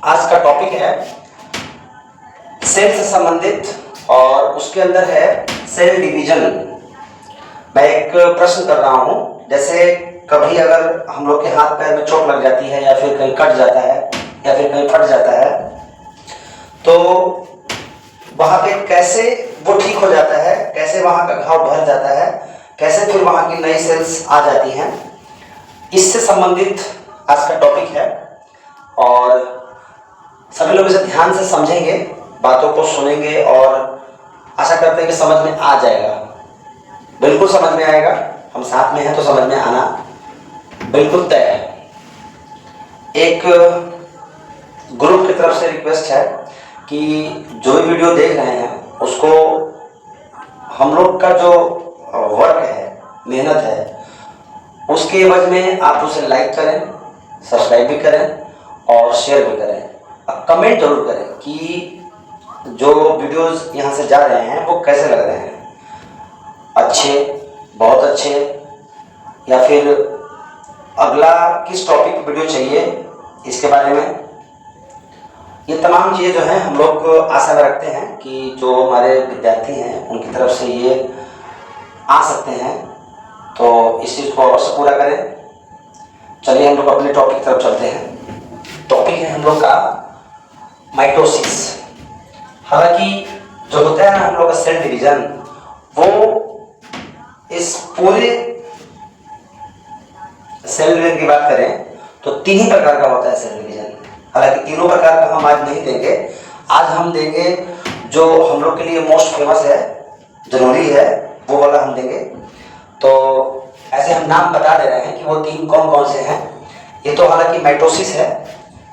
आज का टॉपिक है सेल से संबंधित और उसके अंदर है सेल डिवीजन। मैं एक प्रश्न कर रहा हूँ, जैसे कभी अगर हम लोग के हाथ पैर में चोट लग जाती है या फिर कहीं कट जाता है या फिर कहीं फट जाता है, तो वहाँ पे कैसे वो ठीक हो जाता है, कैसे वहाँ का घाव भर जाता है, कैसे फिर वहाँ की नई सेल्स आ जाती हैं, इससे संबंधित आज का टॉपिक है। और सभी लोग इसे ध्यान से समझेंगे, बातों को सुनेंगे और आशा करते हैं कि समझ में आ जाएगा। बिल्कुल समझ में आएगा, हम साथ में हैं तो समझ में आना बिल्कुल तय है। एक ग्रुप की तरफ से रिक्वेस्ट है कि जो भी वीडियो देख रहे हैं उसको हम लोग का जो वर्क है, मेहनत है, उसके एवज में आप उसे लाइक करें, सब्सक्राइब भी करें और शेयर भी करें। अब कमेंट जरूर करें कि जो वीडियोस यहाँ से जा रहे हैं वो कैसे लग रहे हैं, अच्छे, बहुत अच्छे, या फिर अगला किस टॉपिक पर वीडियो चाहिए इसके बारे में। ये तमाम चीज़ें जो हैं हम लोग आशा में रखते हैं कि जो हमारे विद्यार्थी हैं उनकी तरफ से ये आ सकते हैं, तो इस चीज़ को अवश्य पूरा करें। चलिए हम लोग अपने टॉपिक की तरफ चलते हैं। टॉपिक है हम लोग का माइटोसिस। हालांकि जो होता है ना हम लोग का सेल डिवीजन, वो इस पूरे सेल डिवीजन की बात करें तो 3 ही प्रकार का होता है सेल डिवीजन। हालांकि तीनों प्रकार का हम आज नहीं देंगे, आज हम देंगे जो हम लोग के लिए मोस्ट फेमस है, जरूरी है, वो वाला हम देंगे। तो ऐसे हम नाम बता दे रहे हैं कि वो 3 कौन कौन से हैं। ये तो हालांकि माइटोसिस है,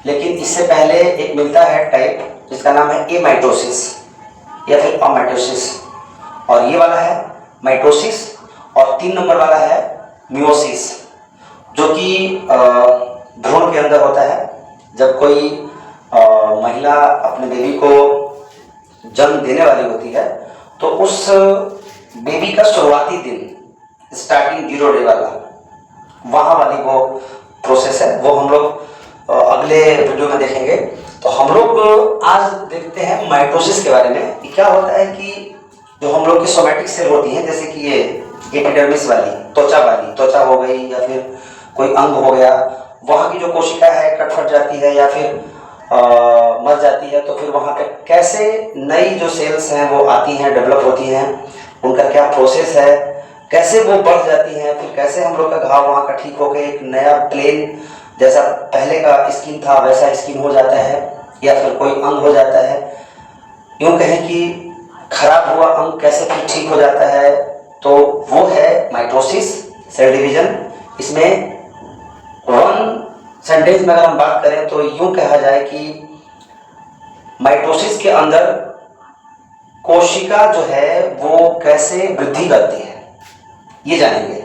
लेकिन इससे पहले एक मिलता है टाइप जिसका नाम है एमाइटोसिस या फिर अमाइटोसिस, और ये वाला है माइटोसिस, और 3 नंबर वाला है मियोसिस, जो कि भ्रूण के अंदर होता है। जब कोई महिला अपने बेबी को जन्म देने वाली होती है तो उस बेबी का शुरुआती दिन, स्टार्टिंग 0 डे वाला, वहाँ वाली वो प्रोसेस है, वो हम लोग अगले वीडियो में देखेंगे। तो हम लोग आज देखते हैं माइटोसिस के बारे में। क्या होता है कि जो हम लोग की सोमैटिक सेल होती हैं, जैसे कि ये एपिडर्मिस वाली, त्वचा हो गई या फिर कोई अंग हो गया, वहाँ की जो कोशिका है कट फट जाती है या फिर मर जाती है, तो फिर वहाँ पे कैसे नई जो सेल्स हैं वो आती हैं, डेवलप होती हैं, उनका क्या प्रोसेस है, कैसे वो बढ़ जाती हैं, फिर कैसे हम लोग का घाव वहाँ का ठीक होकर एक नया प्लेन, जैसा पहले का स्किन था वैसा स्किन हो जाता है, या फिर कोई अंग हो जाता है। यूँ कहें कि खराब हुआ अंग कैसे फिर ठीक हो जाता है, तो वो है माइटोसिस, सेल डिवीजन। इसमें 1 सेंटेंस में अगर हम बात करें तो यूं कहा जाए कि माइटोसिस के अंदर कोशिका जो है वो कैसे वृद्धि करती है, ये जानेंगे,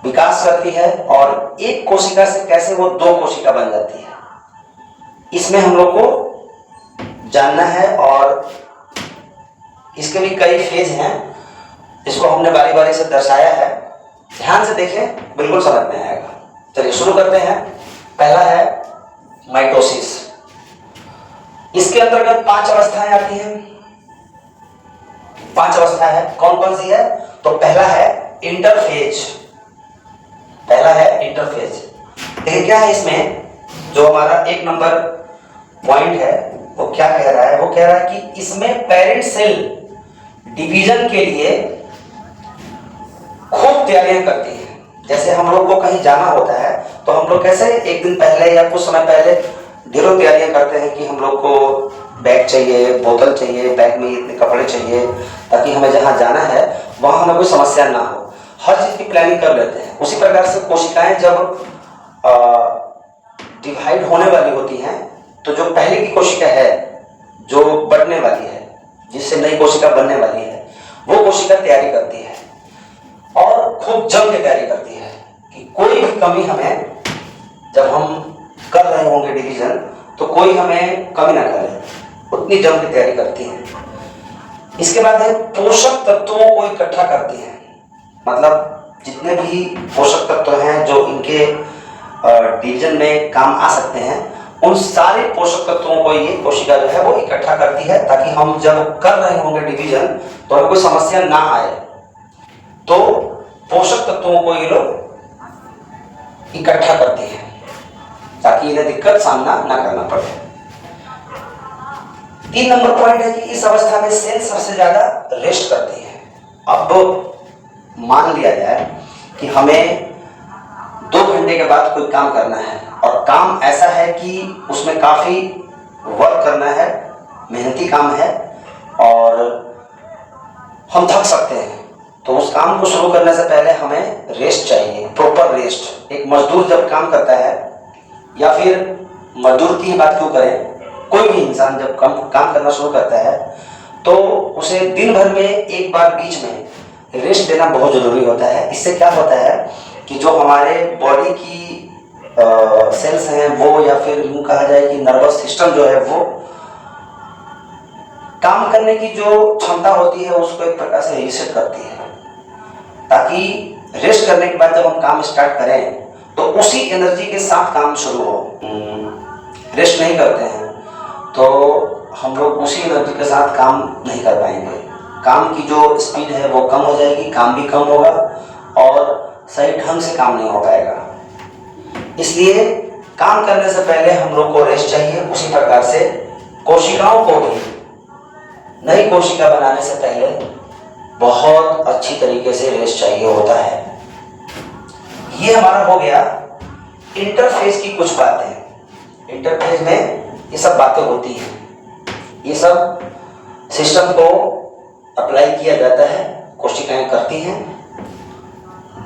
विकास करती है, और एक कोशिका से कैसे वो 2 कोशिका बन जाती है, इसमें हम लोग को जानना है। और इसके भी कई फेज हैं, इसको हमने बारी बारी से दर्शाया है, ध्यान से देखें, बिल्कुल समझ में आएगा। चलिए शुरू करते हैं। पहला है माइटोसिस। इसके अंतर्गत 5 अवस्थाएं आती हैं। 5 अवस्था है, कौन कौन सी है? तो पहला है इंटरफेज। देखिए क्या है इसमें, जो हमारा 1 नंबर पॉइंट है वो क्या कह रहा है, वो कह रहा है कि इसमें पेरेंट सेल डिवीजन के लिए खूब तैयारियां करती है। जैसे हम लोग को कहीं जाना होता है तो हम लोग कैसे एक दिन पहले या कुछ समय पहले ढेरों तैयारियां करते हैं कि हम लोग को बैग चाहिए, बोतल चाहिए, बैग में इतने कपड़े चाहिए, ताकि हमें जहाँ जाना है वहाँ हमें कोई समस्या ना हो। हर चीज़ की प्लानिंग कर लेते हैं। उसी प्रकार से कोशिकाएं जब डिवाइड होने वाली होती हैं, तो जो पहले की कोशिका है जो बढ़ने वाली है, जिससे नई कोशिका बनने वाली है, वो कोशिका तैयारी करती है और खूब जम के तैयारी करती है कि कोई भी कमी हमें, जब हम कर रहे होंगे डिवीजन, तो कोई हमें कमी ना करे, उतनी जम के तैयारी करती है। इसके बाद है पोषक तत्वों को इकट्ठा करती है। मतलब जितने भी पोषक तत्व हैं जो इनके डिवीजन में काम आ सकते हैं, उन सारे पोषक तत्वों को ये कोशिका जो है वो इकट्ठा करती है, ताकि हम जब कर रहे होंगे डिवीजन तो हमें कोई समस्या ना आए। तो पोषक तत्वों को ये लोग इकट्ठा करती है ताकि इन्हें दिक्कत सामना ना करना पड़े। 3 नंबर पॉइंट है कि इस अवस्था में सेल सबसे ज्यादा रेस्ट करती है। अब मान लिया जाए कि हमें 2 घंटे के बाद कोई काम करना है और काम ऐसा है कि उसमें काफी वर्क करना है, मेहनती काम है और हम थक सकते हैं, तो उस काम को शुरू करने से पहले हमें रेस्ट चाहिए, प्रॉपर रेस्ट। एक मजदूर जब काम करता है, या फिर मजदूर की बात क्यों करें, कोई भी इंसान जब काम करना शुरू करता है तो उसे दिन भर में एक बार बीच में रेस्ट देना बहुत जरूरी होता है। इससे क्या होता है कि जो हमारे बॉडी की सेल्स हैं वो, या फिर यूं कहा जाए कि नर्वस सिस्टम जो है वो काम करने की जो क्षमता होती है उसको एक प्रकार से रीसेट करती है, ताकि रेस्ट करने के बाद जब हम काम स्टार्ट करें तो उसी एनर्जी के साथ काम शुरू हो। रेस्ट नहीं करते हैं तो हम लोग उसी एनर्जी के साथ काम नहीं कर पाएंगे, काम की जो स्पीड है वो कम हो जाएगी, काम भी कम होगा और सही ढंग से काम नहीं हो पाएगा। इसलिए काम करने से पहले हम लोग को रेस्ट चाहिए। उसी प्रकार से कोशिकाओं को भी नई कोशिका बनाने से पहले बहुत अच्छी तरीके से रेस्ट चाहिए होता है। ये हमारा हो गया इंटरफेस की कुछ बातें। इंटरफेस में ये सब बातें होती हैं, ये सब सिस्टम को अप्लाई किया जाता है, कोशिकाएं करती हैं।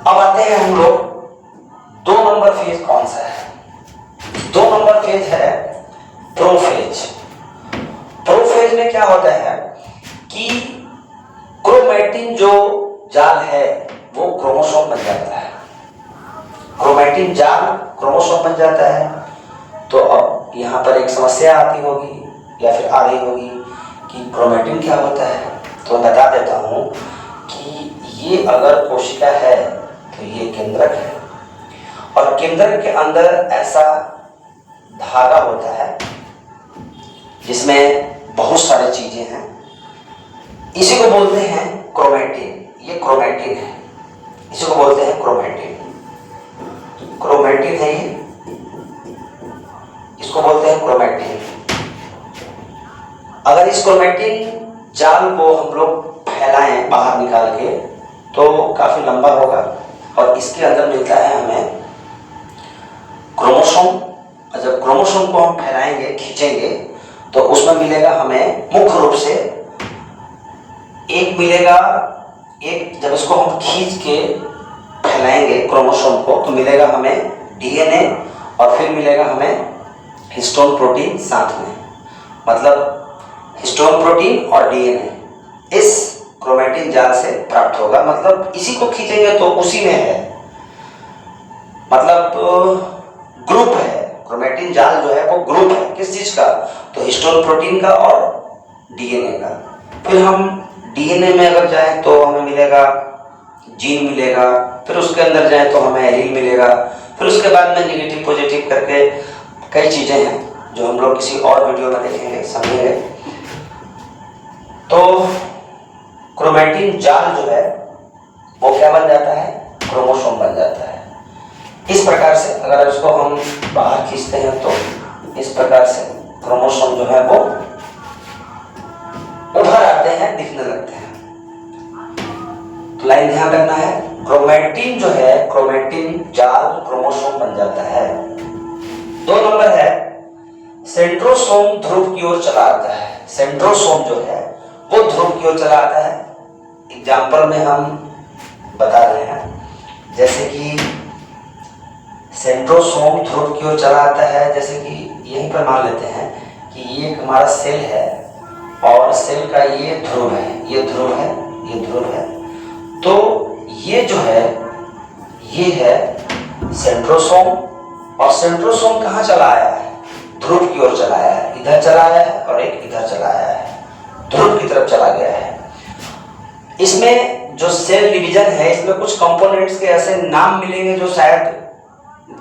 अब आते हैं हम लोग 2 नंबर फेज कौन सा है। 2 नंबर फेज है प्रोफेज। प्रोफेज में क्या होता है कि क्रोमैटिन जो जाल है वो क्रोमोसोम बन जाता है। क्रोमैटिन जाल क्रोमोसोम बन जाता है। तो अब यहाँ पर एक समस्या आती होगी या फिर आ रही होगी कि क्रोमैटिन क्या होता है। तो बता देता हूँ कि ये अगर कोशिका है तो ये केंद्रक है, और केंद्रक के अंदर ऐसा धागा होता है जिसमें बहुत सारी चीजें हैं, इसी को बोलते हैं क्रोमैटिन। ये क्रोमैटिन है, इसी को बोलते हैं क्रोमैटिन। क्रोमैटिन है ये, इसको बोलते हैं क्रोमैटिन। अगर इस क्रोमैटिन जाल को हम लोग फैलाएं बाहर निकाल के तो काफी लंबा होगा, और इसके अंदर मिलता है हमें क्रोमोसोम। और जब क्रोमोसोम को हम फैलाएंगे, खींचेंगे, तो उसमें मिलेगा हमें मुख्य रूप से एक मिलेगा, एक जब इसको हम खींच के फैलाएंगे क्रोमोसोम को तो मिलेगा हमें डीएनए, और फिर मिलेगा हमें हिस्टोन प्रोटीन साथ में। मतलब हिस्टोन प्रोटीन और डीएनए इस क्रोमैटिन जाल से प्राप्त होगा। मतलब इसी को खींचेंगे तो उसी में है, मतलब ग्रुप है। क्रोमैटिन जाल जो है वो ग्रुप है, किस चीज का, तो हिस्टोन प्रोटीन का और डीएनए का। फिर हम डीएनए में अगर जाएं तो हमें मिलेगा जीन मिलेगा, फिर उसके अंदर जाएं तो हमें एलील मिलेगा, फिर उसके बाद में नेगेटिव पॉजिटिव करके कई चीजें हैं जो हम लोग किसी और वीडियो में देखेंगे, समझेंगे। तो क्रोमैटिन जाल जो है वो क्या बन जाता है, क्रोमोसोम बन जाता है। इस प्रकार से अगर इसको हम बाहर खींचते हैं तो इस प्रकार से क्रोमोसोम जो है वो उभर आते हैं, दिखने लगते हैं। तो लाइन ध्यान रखना है, क्रोमैटिन जो है, क्रोमैटिन जाल क्रोमोसोम बन जाता है। 2 नंबर है सेंट्रोसोम ध्रुव की ओर चला आता है। सेंट्रोसोम जो है वो ध्रुव की ओर चला आता है। एग्जाम्पल में हम बता रहे हैं, जैसे कि सेंट्रोसोम ध्रुव की ओर चला आता है, जैसे कि यहीं पर मान लेते हैं कि ये हमारा सेल है और सेल का ये ध्रुव है, ये ध्रुव है, ये ध्रुव है। तो ये जो है ये है सेंट्रोसोम, और सेंट्रोसोम कहाँ चला आया है, ध्रुव की ओर चला आया है। इधर चला आया है और एक इधर चला आया है, ध्रुव की तरफ चला गया है। इसमें जो सेल डिवीजन है इसमें कुछ कंपोनेंट्स के ऐसे नाम मिलेंगे जो शायद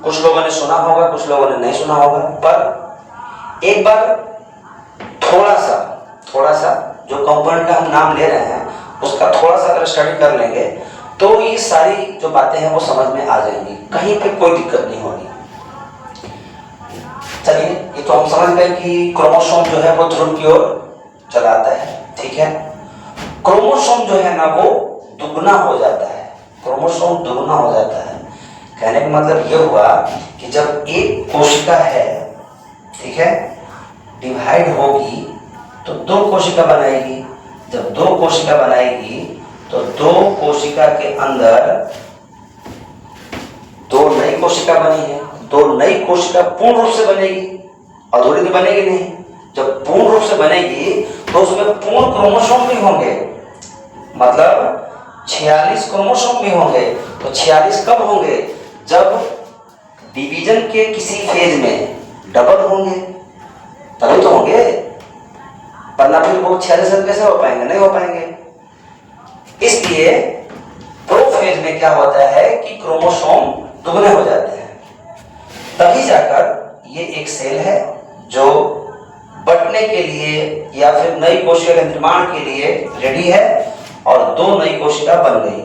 कुछ लोगों ने सुना होगा, कुछ लोगों ने नहीं सुना होगा, पर एक बार थोड़ा सा जो कंपोनेंट का हम नाम ले रहे हैं उसका थोड़ा सा अगर स्टडी कर लेंगे तो ये सारी जो बातें हैं वो समझ में आ जाएंगी, कहीं पे कोई दिक्कत नहीं होगी। चलिए, ये तो हम समझ गए कि क्रोमोसोम जो है वो ध्रुव की ओर चलाता है, ठीक है। क्रोमोसोम जो है ना वो दुगना हो जाता है, क्रोमोसोम दुगना हो जाता है। कहने का मतलब ये हुआ कि जब एक कोशिका है, ठीक है, डिवाइड होगी तो दो कोशिका बनाएगी। जब दो कोशिका बनाएगी तो दो कोशिका के अंदर दो नई कोशिका बनी है। दो नई कोशिका पूर्ण रूप से बनेगी, अधूरी तो बनेगी नहीं। जब पूर्ण रूप से बनेगी तो उसमें पूर्ण क्रोमोसोम भी होंगे, मतलब 46 क्रोमोसोम भी होंगे। तो 46 कब होंगे? जब डिवीजन के किसी फेज में डबल होंगे तभी तो होंगे, वरना फिर वो 46 कैसे हो पाएंगे? नहीं हो पाएंगे। इसलिए प्रोफेज में क्या होता है कि क्रोमोसोम दुगने हो जाते हैं, तभी जाकर ये एक सेल है जो बटने के लिए या फिर नई कोशिका के निर्माण के लिए रेडी है और दो नई कोशिका बन गई।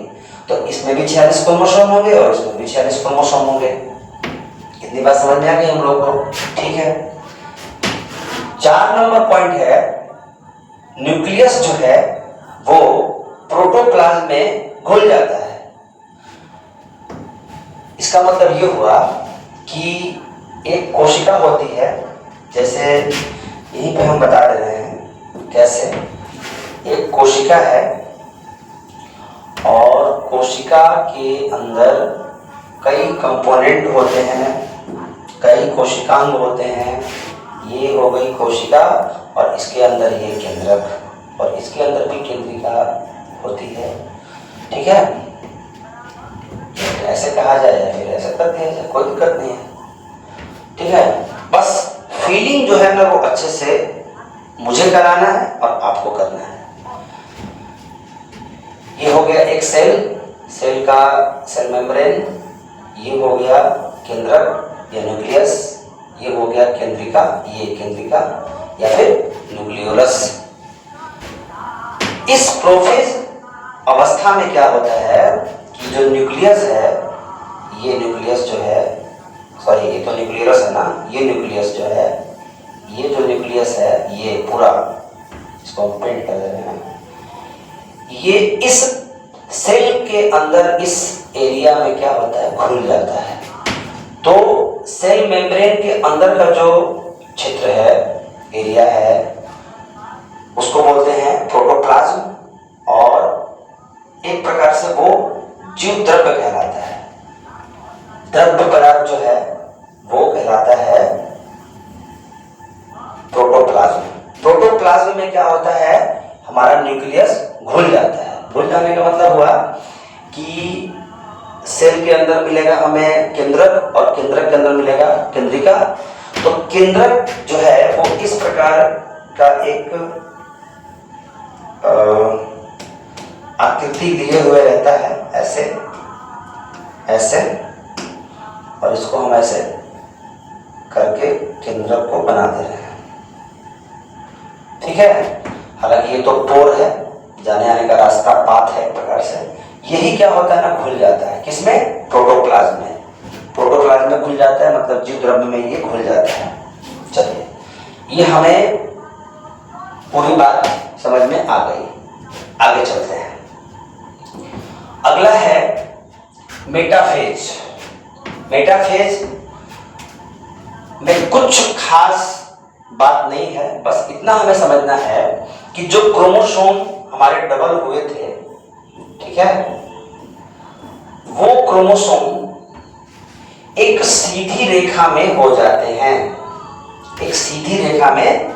तो इसमें भी 46 क्रोमोसोम होंगे और इसमें भी 46 क्रोमोसोम होंगे। इतनी बात समझ में आ गई हम लोग को, ठीक है। 4 नंबर पॉइंट है, न्यूक्लियस जो है वो प्रोटोप्लाज्म में घुल जाता है। इसका मतलब ये हुआ कि एक कोशिका होती है, जैसे यहीं पे हम बता दे रहे हैं कैसे। एक कोशिका है और कोशिका के अंदर कई कंपोनेंट होते हैं, कई कोशिकांग होते हैं। ये हो गई कोशिका और इसके अंदर ये केंद्रक और इसके अंदर भी केंद्रिका होती है, ठीक है। ऐसे कहा जाए या फिर ऐसे कर दिया जाए, कोई दिक्कत नहीं है, ठीक है। बस फीलिंग जो है ना वो अच्छे से मुझे कराना है और आपको करना है। ये हो गया एक सेल का सेल मेम्ब्रेन, ये हो गया केंद्रक या न्यूक्लियस, ये हो गया केंद्रिका, ये केंद्रिका या फिर न्यूक्लियोलस। इस प्रोफेज अवस्था में क्या होता है कि जो न्यूक्लियस है, ये न्यूक्लियस जो है, सॉरी ये तो न्यूक्लियस है ना, ये न्यूक्लियस जो है, ये जो न्यूक्लियस है ये पूरा, इसको हम प्रिंट कर दे रहे हैं। ये इस सेल के अंदर इस एरिया में क्या होता है, घुल जाता है। तो सेल मेम्ब्रेन के अंदर का जो क्षेत्र है, एरिया है, उसको बोलते हैं प्रोटोप्लाज्म और एक प्रकार से वो जीव द्रव्य कहलाता है। द्रव्य पदार्थ जो है वो कहलाता है प्रोटोप्लाज्म। प्रोटोप्लाज्म में क्या होता है, हमारा न्यूक्लियस घुल जाता है। घुल जाने का मतलब हुआ कि सेल के अंदर मिलेगा हमें केंद्रक और केंद्रक के अंदर मिलेगा केंद्रिका। तो केंद्रक जो है वो इस प्रकार का एक आकृति लिए हुए रहता है, ऐसे ऐसे, और इसको हम ऐसे करके केंद्रक को बना दे रहे हैं, ठीक है। हालांकि ये तो पोर है, जाने आने का रास्ता, पाथ है एक प्रकार से। यही क्या होता है ना, घुल जाता है। किसमें? प्रोटोप्लाज्म में। प्रोटोप्लाज्म में घुल जाता है, मतलब जीव द्रव्य में ये घुल जाता है। चलिए, ये हमें पूरी बात समझ में आ गई। आगे चलते हैं। अगला है मेटाफेज। मेटाफेज में कुछ खास बात नहीं है, बस इतना हमें समझना है कि जो क्रोमोसोम हमारे डबल हुए थे, ठीक है, वो क्रोमोसोम एक सीधी रेखा में हो जाते हैं, एक सीधी रेखा में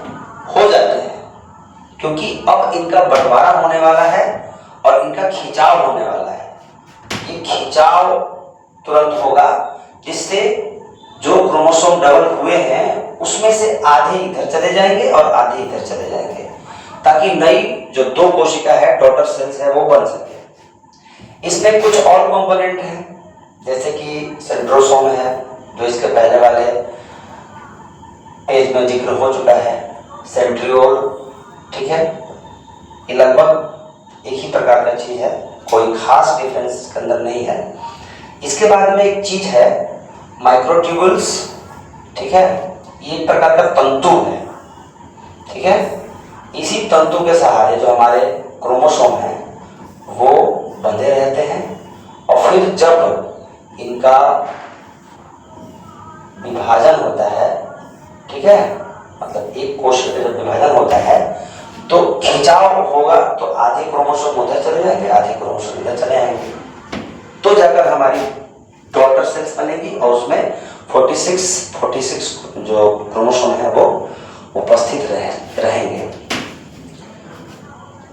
हो जाते हैं, क्योंकि अब इनका बंटवारा होने वाला है और इनका खिंचाव होने वाला है। ये खिंचाव तुरंत होगा, जिससे जो क्रोमोसोम डबल हुए हैं उसमें से आधे इधर चले जाएंगे और आधे इधर चले जाएंगे, ताकि नई जो दो कोशिका है, डॉटर सेल्स है, वो बन सके। इसमें कुछ और कंपोनेंट हैं, जैसे कि सेंट्रोसोम है जो इसके पहले वाले पेज में जिक्र हो चुका है, सेंट्रियोल, ठीक है। ये लगभग एक ही प्रकार का चीज है, कोई खास डिफरेंस इसके अंदर नहीं है। इसके बाद में एक चीज है माइक्रोट्यूबुल्स, ठीक है। ये एक प्रकार का तंतु है, ठीक है। इसी तंतु के सहारे जो हमारे क्रोमोसोम हैं वो बंधे रहते हैं और फिर जब इनका विभाजन होता है, ठीक है, मतलब एक कोश का जब विभाजन होता है तो खिंचाव होगा, तो आधे क्रोमोसोम उधर चले जाएंगे, आधे क्रोमोसोम इधर चले आएंगे, तो जाकर हमारी डॉटर सेल्स बनेगी और उसमें 46 जो क्रोमोसोम है वो उपस्थित रहेंगे।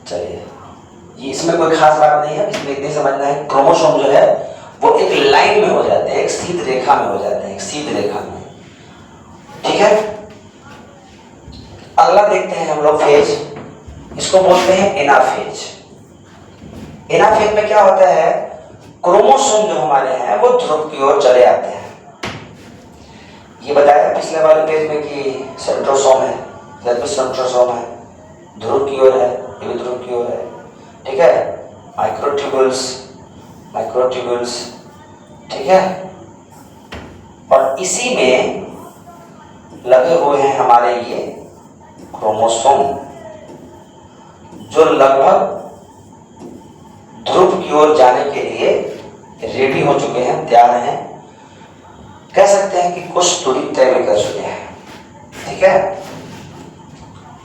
चलिए, ये इसमें कोई खास बात नहीं है, इसमें इतनी समझना है क्रोमोसोम जो है वो एक लाइन में हो जाते हैं, एक सीधी रेखा में हो जाते हैं, एक सीधी रेखा में, ठीक है। अगला देखते हैं हम लोग फेज, इसको बोलते हैं एनाफेज। एनाफेज में क्या होता है, क्रोमोसोम जो हमारे हैं वो ध्रुव की ओर चले आते हैं। ये बताया पिछले वाले पेज में कि सेंट्रोसोम है, इधर भी सेंट्रोसोम है, ध्रुव की ओर है, ये भी ध्रुव की ओर है, ठीक है। माइक्रोट्यूबुल्स, ठीक है। और इसी में लगे हुए हैं हमारे ये क्रोमोसोम जो लगभग ध्रुव की ओर जाने के लिए रेडी हो चुके हैं, तैयार हैं, कह सकते हैं कि कुछ दूरी तय कर चुके हैं, ठीक है।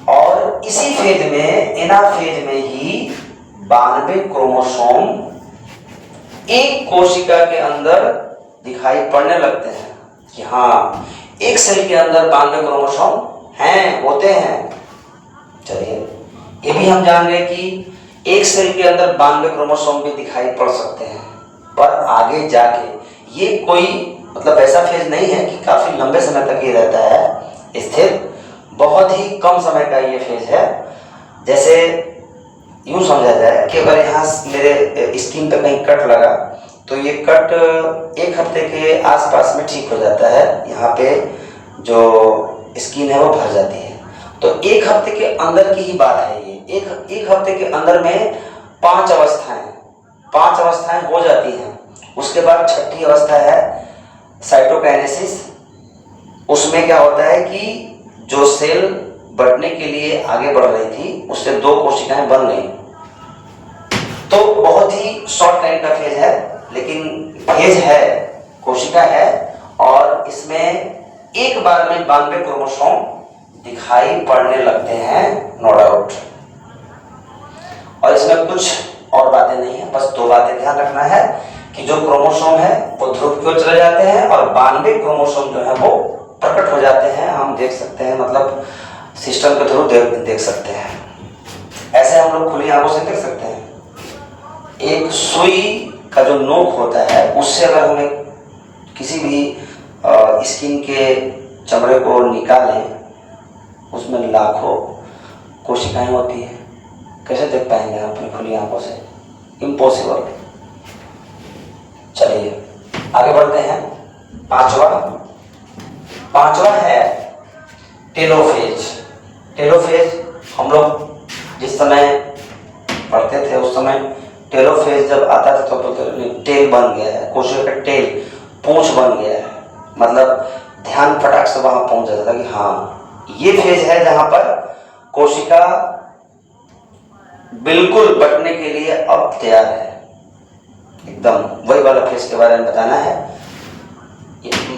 और इसी फेज में, एनाफेज में ही 92 क्रोमोसोम एक कोशिका के अंदर दिखाई पड़ने लगते हैं कि हाँ, एक सेल के अंदर 92 क्रोमोसोम हैं, होते हैं। चलिए, ये भी हम जान गए कि एक सेल के अंदर 92 क्रोमोसोम भी दिखाई पड़ सकते हैं, पर आगे जाके ये कोई मतलब ऐसा फेज नहीं है कि काफी लंबे समय तक ये रहता है स्थिर, बहुत ही कम समय का ये फेज है। जैसे यूं समझा जाए कि अगर यहाँ मेरे स्किन पे कहीं कट लगा तो ये कट एक हफ्ते के आसपास में ठीक हो जाता है, यहाँ पे जो स्किन है वो भर जाती है। तो एक हफ्ते के अंदर की ही बात है ये, एक हफ्ते के अंदर में 5 अवस्थाएं हो जाती हैं। उसके बाद छठी अवस्था है साइटोकाइनेसिस। उसमें क्या होता है कि जो सेल बढ़ने के लिए आगे बढ़ रही थी उससे 2 कोशिकाएं बन गई। तो बहुत ही शॉर्ट टाइम का फेज है, लेकिन फेज है, कोशिका है, और इसमें एक बार में 92 क्रोमोसोम दिखाई पड़ने लगते हैं, नो डाउट। और इसमें कुछ और बातें नहीं है, बस 2 बातें ध्यान रखना है कि जो क्रोमोसोम है वो ध्रुव की ओर चले जाते हैं और 92 क्रोमोसोम जो है वो प्रकट हो जाते हैं, हम देख सकते हैं, मतलब सिस्टम के थ्रू देख सकते हैं। ऐसे हम लोग खुली आंखों से देख सकते हैं। एक सुई का जो नोक होता है उससे अगर हमें किसी भी स्किन के चमड़े को निकालें, उसमें लाखों कोशिकाएं होती हैं, कैसे देख पाएंगे हम अपनी खुली आंखों से? इम्पॉसिबल। चलिए आगे बढ़ते हैं। पांचवा है टेलोफेज। टेलोफेज हम लोग जिस समय पढ़ते थे उस समय टेलोफेज जब आता था तो बोलते टेल बन गया है, कोशिका का टेल, पूंछ बन गया है, मतलब ध्यान फटाक से वहां पहुंच जाता था कि हाँ ये फेज है जहां पर कोशिका बिल्कुल बटने के लिए अब तैयार है, एकदम वही वाला फेज के बारे में बताना है।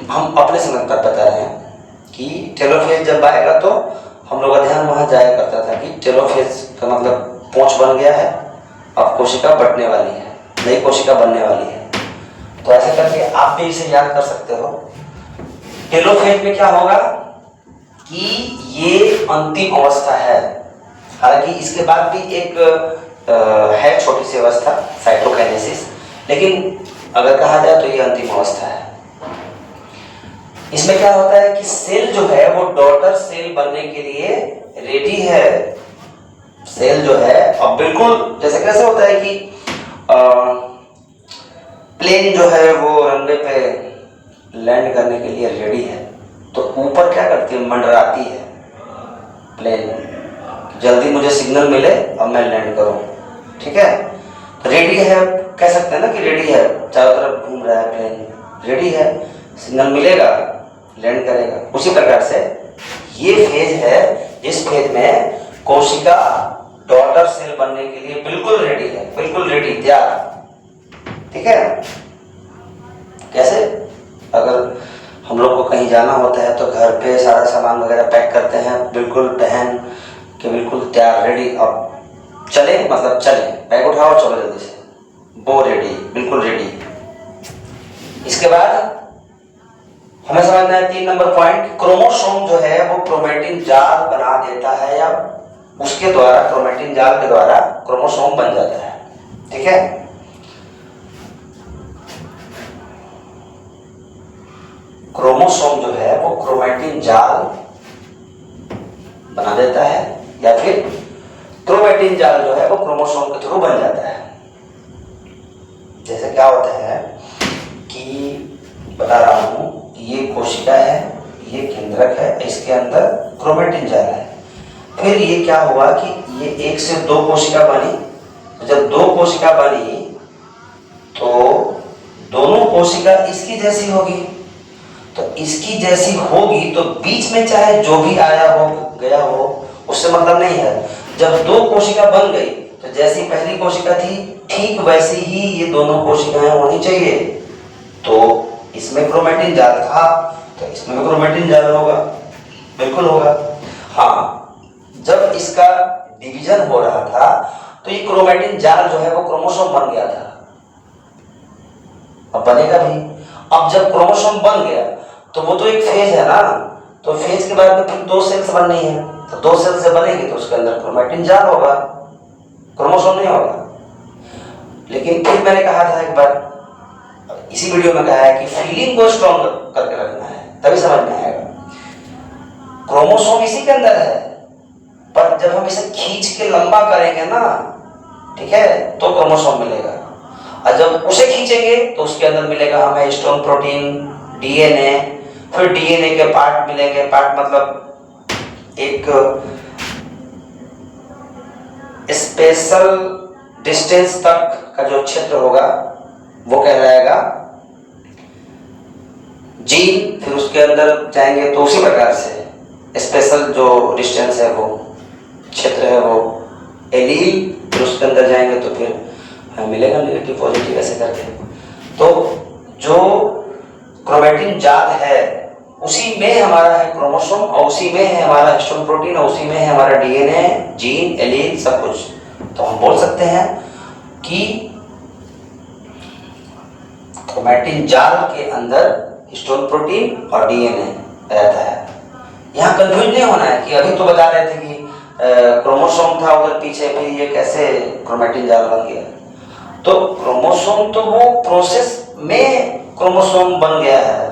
हम अपने समझ पर बता रहे हैं कि टेलोफेज जब आएगा तो हम लोग का ध्यान वहां जाया करता था कि टेलोफेज का मतलब पूंछ बन गया है, अब कोशिका बटने वाली है, नई कोशिका बनने वाली है। तो ऐसे करके आप भी इसे याद कर सकते हो। टेलोफेज में क्या होगा कि ये अंतिम अवस्था है, हालांकि इसके बाद भी एक है छोटी सी अवस्था साइटोकाइनेसिस, लेकिन अगर कहा जाए तो ये अंतिम अवस्था है। इसमें क्या होता है कि सेल जो है वो डॉटर सेल बनने के लिए रेडी है। सेल जो है अब बिल्कुल जैसे कैसे होता है कि प्लेन जो है वो रनवे पे लैंड करने के लिए रेडी है, तो ऊपर क्या करती है, मंडराती है प्लेन, जल्दी मुझे सिग्नल मिले और मैं लैंड करूं। ठीक है, तो रेडी है, कह सकते हैं ना कि रेडी है, चारों तरफ घूम रहा है प्लेन, रेडी है, सिग्नल मिलेगा लैंड करेगा। उसी प्रकार से ये फेज है जिस फेज में कोशिका डॉटर सेल बनने के लिए बिल्कुल रेडी है, बिल्कुल रेडी, तैयार। ठीक है, कैसे, अगर हम लोग को कहीं जाना होता है तो घर पे सारा सामान वगैरह पैक करते हैं, बिल्कुल पहन के बिल्कुल तैयार, रेडी, अब चले, मतलब चले, बैग उठाओ चलो जल्दी से, वो रेडी, बिल्कुल रेडी। इसके बाद हमें समझना है 3 नंबर पॉइंट, क्रोमोसोम जो है वो क्रोमेटिन जाल बना देता है, या उसके द्वारा, क्रोमेटिन जाल के द्वारा क्रोमोसोम बन जाता है। ठीक है, क्रोमोसोम जो है वो क्रोमेटिन जाल बना देता है, या फिर क्रोमेटिन जाल जो है वो क्रोमोसोम के थ्रू बन जाता है। जैसे क्या होता है कि बता रहा हूं, ये कोशिका है, ये केंद्रक है, इसके अंदर क्रोमेटिन जाल है, फिर ये क्या हुआ कि ये 1 से 2 कोशिका बनी, तो जब 2 कोशिका बनी तो दोनों कोशिका इसकी जैसी होगी, तो इसकी जैसी होगी तो बीच में चाहे जो भी आया हो गया हो उससे मतलब नहीं है। जब 2 कोशिका बन गई तो जैसी पहली कोशिका थी ठीक वैसी ही ये दोनों कोशिकाएं होनी चाहिए, तो इसमें क्रोमेटिन जाल था तो इसमें भी क्रोमेटिन जाल होगा, बिल्कुल होगा। हाँ, जब इसका डिवीजन हो रहा था तो ये क्रोमेटिन जाल जो है वो क्रोमोसोम बन गया था, अब बनेगा भी। अब जब क्रोमोसोम बन गया तो वो तो एक फेज है ना, तो फेज के बाद में फिर 2 सेल्स बननी है, तो 2 सेल्स से बनेगी तो उसके अंदर क्रोमेटिन जाल होगा, क्रोमोसोम नहीं होगा। लेकिन फिर मैंने कहा था एक बार, इसी वीडियो में कहा है कि फीलिंग को स्ट्रॉन्ग करके रखना है, तभी समझ में आएगा। क्रोमोसोम इसी के अंदर है, पर जब हम इसे खींच के लंबा करेंगे ना, ठीक है, तो क्रोमोसोम मिलेगा, और जब उसे खींचेंगे तो उसके अंदर मिलेगा हमें हिस्टोन प्रोटीन, डीएनए, फिर डीएनए के पार्ट मिलेंगे, पार्ट मतलब एक स्पेशल डिस्टेंस तक का जो क्षेत्र होगा वो कहलाएगा जीन, फिर उसके अंदर जाएंगे तो उसी प्रकार से स्पेशल जो डिस्टेंस है वो क्षेत्र है वो एलील, फिर उसके अंदर जाएंगे तो फिर मिलेगा नेगेटिव पॉजिटिव, ऐसे करके। तो जो क्रोमेटिन जाल है उसी में हमारा है क्रोमोसोम, और उसी में है हमारा हिस्टोन प्रोटीन, और उसी में है हमारा डीएनए, जीन, एलील, सब कुछ। तो हम बोल सकते हैं कि क्रोमेटिन जाल के अंदर हिस्टोन प्रोटीन और डीएनए रहता है। यहाँ कंफ्यूज नहीं होना है कि अभी तो बता रहे थे कि क्रोमोसोम था उधर पीछे, फिर ये कैसे क्रोमेटिन जाल बन गया। तो क्रोमोसोम तो वो प्रोसेस में क्रोमोसोम बन गया है,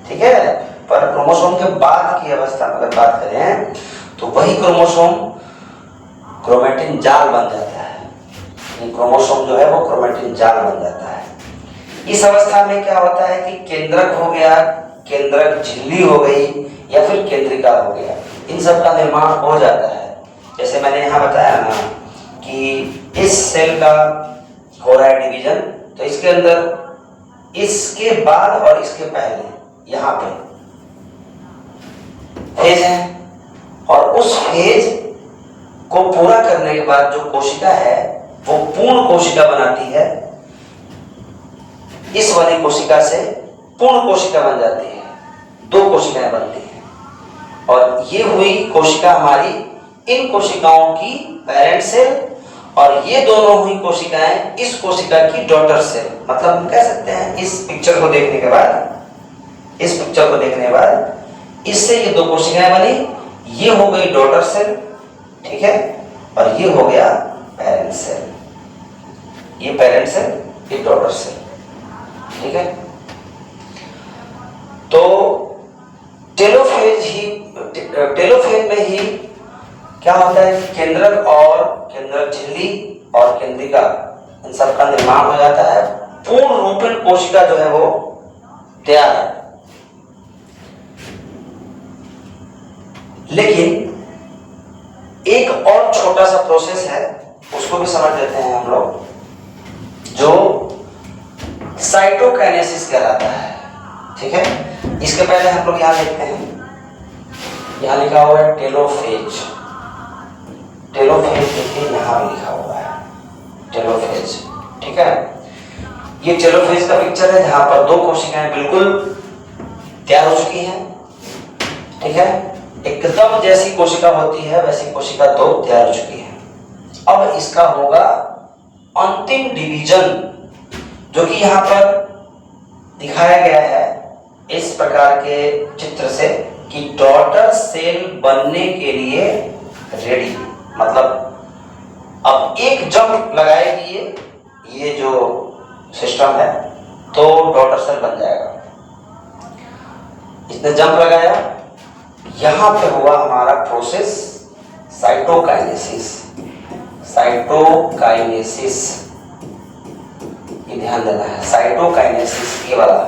ठीक है, पर क्रोमोसोम के बाद की अवस्था में अगर बात करें तो वही क्रोमोसोम क्रोमेटिन जाल बन जाता है। क्रोमोसोम जो है वो क्रोमेटिन जाल बन जाता है। इस अवस्था में क्या होता है कि केंद्रक हो गया, केंद्रक झिल्ली हो गई, या फिर केंद्रिका हो गया, इन सब का निर्माण हो जाता है। जैसे मैंने यहाँ बताया ना कि इस सेल का हो रहा है डिवीजन, तो इसके अंदर इसके बाद और इसके पहले यहाँ पे फेज है, और उस फेज को पूरा करने के बाद जो कोशिका है वो पूर्ण कोशिका बनाती है, इस वाली कोशिका से पूर्ण कोशिका बन जाती है, 2 कोशिकाएं बनती हैं, और ये हुई कोशिका हमारी इन कोशिकाओं की पेरेंट सेल, और ये दोनों हुई कोशिकाएं इस कोशिका की डॉटर सेल। मतलब हम कह सकते हैं इस पिक्चर को देखने के बाद इससे ये 2 कोशिकाएं बनी, ये हो गई डॉटर सेल, ठीक है, और ये हो गया पेरेंट सेल, ये पेरेंट सेल, ये डॉटर सेल, ठीक है। तो टेलोफेज में ही क्या होता है, केंद्रक और केंद्रक झिल्ली और केंद्रिका, इन सब का निर्माण हो जाता है, पूर्ण रूपेण कोशिका जो है वो तैयार है। लेकिन एक और छोटा सा प्रोसेस है, उसको भी समझ लेते हैं हम लोग, जो साइटोकाइनेसिस कहलाता है। ठीक है, इसके पहले हम लोग यहां देखते हैं, यहां लिखा हुआ है टेलोफेज। टेलोफेज देखिए यहां भी लिखा हुआ है टेलोफेज। ठीक है, ये टेलोफेज का पिक्चर है जहां पर दो कोशिकाएं बिल्कुल तैयार हो चुकी हैं। ठीक है, एकदम जैसी कोशिका होती है वैसी कोशिका दो तैयार हो चुकी है। अब इसका होगा अंतिम डिवीजन, जो कि यहां पर दिखाया गया है इस प्रकार के चित्र से कि डॉटर सेल बनने के लिए रेडी। मतलब अब एक जंप लगाएगी ये जो सिस्टम है तो डॉटर सेल बन जाएगा। इसने जंप लगाया, यहां पे हुआ हमारा प्रोसेस साइटोकाइनेसिस। साइटोकाइनेसिस, ये ध्यान देना है, साइटोकाइनेसिस ये वाला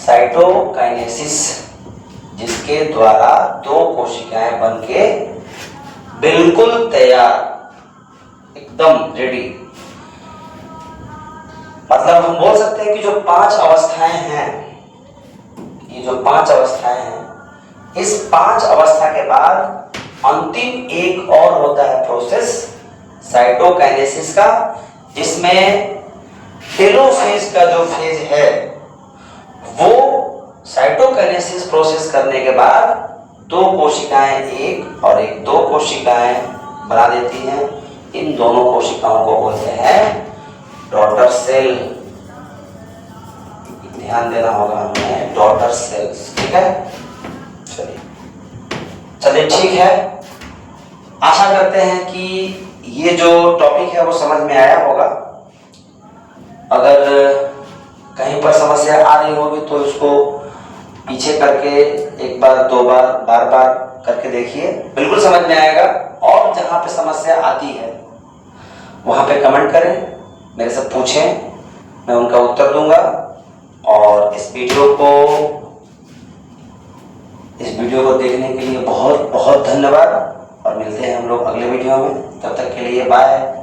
साइटोकाइनेसिस, जिसके द्वारा दो कोशिकाएं बनके बिल्कुल तैयार, एकदम रेडी। मतलब हम बोल सकते हैं कि जो 5 अवस्थाएं हैं, ये जो 5 अवस्थाएं हैं, इस 5 अवस्था के बाद अंतिम एक और होता है प्रोसेस साइटोकाइनेसिस का, जिसमें टेलोफेज का जो फेज है वो साइटोकाइनेसिस प्रोसेस करने के बाद दो कोशिकाएं एक और एक दो कोशिकाएं बना देती हैं। इन दोनों कोशिकाओं को बोलते हैं डॉटर सेल। ध्यान देना होगा हमें, डॉटर सेल्स। ठीक है, चलिए ठीक है, आशा करते हैं कि ये जो टॉपिक है वो समझ में आया होगा। अगर कहीं पर समस्या आ रही होगी तो इसको पीछे करके एक बार दो बार बार बार करके देखिए, बिल्कुल समझ में आएगा। और जहां पे समस्या आती है वहां पे कमेंट करें, मेरे से पूछें, मैं उनका उत्तर दूंगा। और इस वीडियो को देखने के लिए बहुत बहुत धन्यवाद, और मिलते हैं हम लोग अगले वीडियो में। तब तक के लिए बाय।